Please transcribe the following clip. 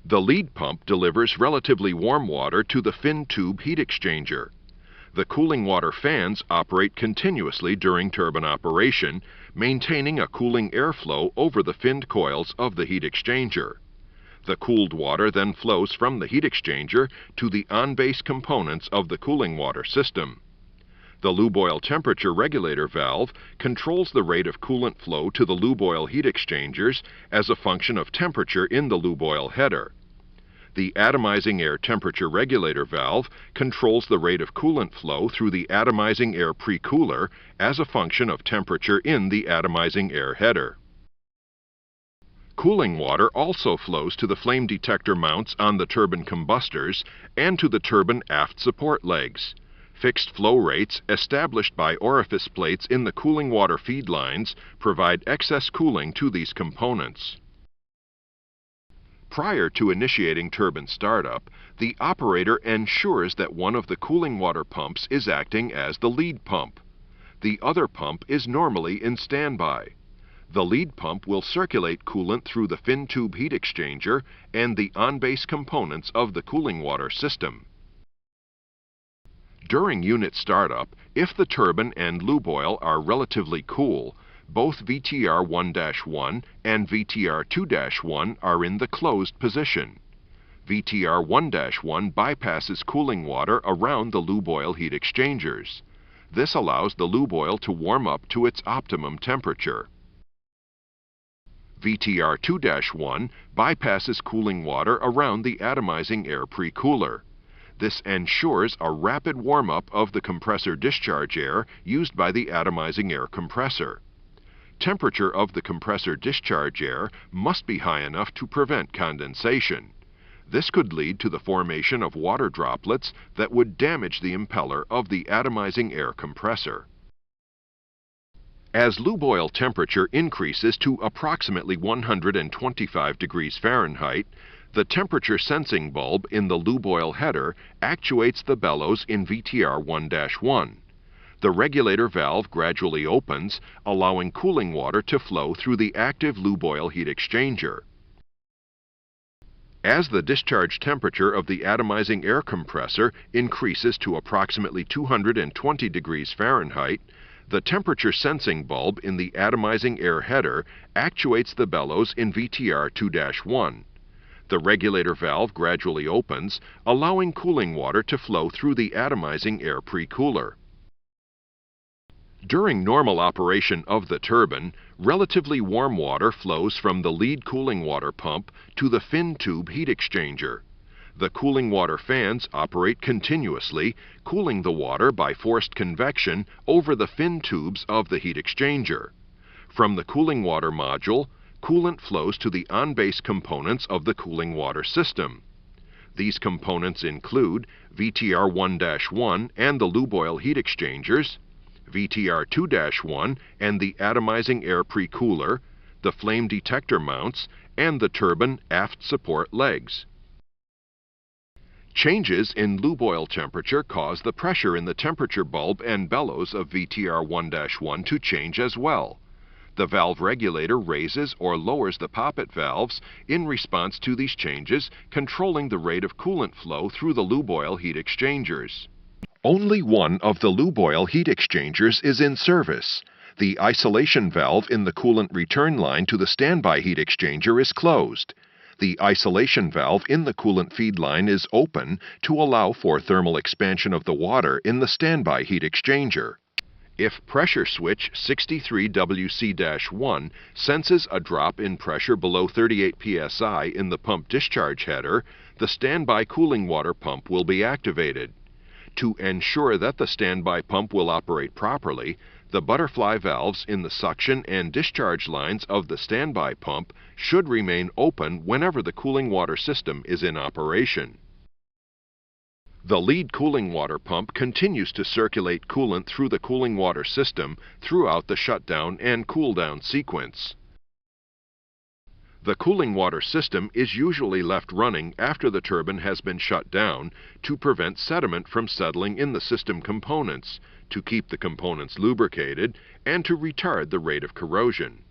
The lead pump delivers relatively warm water to the fin tube heat exchanger. The cooling water fans operate continuously during turbine operation, maintaining a cooling airflow over the finned coils of the heat exchanger. The cooled water then flows from the heat exchanger to the on-base components of the cooling water system. The lube oil temperature regulator valve controls the rate of coolant flow to the lube oil heat exchangers as a function of temperature in the lube oil header. The atomizing air temperature regulator valve controls the rate of coolant flow through the atomizing air pre-cooler as a function of temperature in the atomizing air header. Cooling water also flows to the flame detector mounts on the turbine combustors and to the turbine aft support legs. Fixed flow rates established by orifice plates in the cooling water feed lines provide excess cooling to these components. Prior to initiating turbine startup, the operator ensures that one of the cooling water pumps is acting as the lead pump. The other pump is normally in standby. The lead pump will circulate coolant through the fin tube heat exchanger and the on-base components of the cooling water system. During unit startup, if the turbine and lube oil are relatively cool, both VTR 1-1 and VTR 2-1 are in the closed position. VTR 1-1 bypasses cooling water around the lube oil heat exchangers. This allows the lube oil to warm up to its optimum temperature. VTR 2-1 bypasses cooling water around the atomizing air pre-cooler. This ensures a rapid warm-up of the compressor discharge air used by the atomizing air compressor. Temperature of the compressor discharge air must be high enough to prevent condensation. This could lead to the formation of water droplets that would damage the impeller of the atomizing air compressor. As lube oil temperature increases to approximately 125 degrees Fahrenheit, the temperature sensing bulb in the lube oil header actuates the bellows in VTR 1-1. The regulator valve gradually opens, allowing cooling water to flow through the active lube oil heat exchanger. As the discharge temperature of the atomizing air compressor increases to approximately 220 degrees Fahrenheit, the temperature sensing bulb in the atomizing air header actuates the bellows in VTR 2-1. The regulator valve gradually opens, allowing cooling water to flow through the atomizing air pre-cooler. During normal operation of the turbine, relatively warm water flows from the lead cooling water pump to the fin tube heat exchanger. The cooling water fans operate continuously, cooling the water by forced convection over the fin tubes of the heat exchanger. From the cooling water module, coolant flows to the on-base components of the cooling water system. These components include VTR 1-1 and the lube oil heat exchangers, VTR 2-1 and the atomizing air pre-cooler, the flame detector mounts, and the turbine aft support legs. Changes in lube oil temperature cause the pressure in the temperature bulb and bellows of VTR 1-1 to change as well. The valve regulator raises or lowers the poppet valves in response to these changes, controlling the rate of coolant flow through the lube oil heat exchangers. Only one of the lube oil heat exchangers is in service. The isolation valve in the coolant return line to the standby heat exchanger is closed. The isolation valve in the coolant feed line is open to allow for thermal expansion of the water in the standby heat exchanger. If pressure switch 63WC-1 senses a drop in pressure below 38 psi in the pump discharge header, the standby cooling water pump will be activated. To ensure that the standby pump will operate properly, the butterfly valves in the suction and discharge lines of the standby pump should remain open whenever the cooling water system is in operation. The lead cooling water pump continues to circulate coolant through the cooling water system throughout the shutdown and cool-down sequence. The cooling water system is usually left running after the turbine has been shut down to prevent sediment from settling in the system components, to keep the components lubricated, and to retard the rate of corrosion.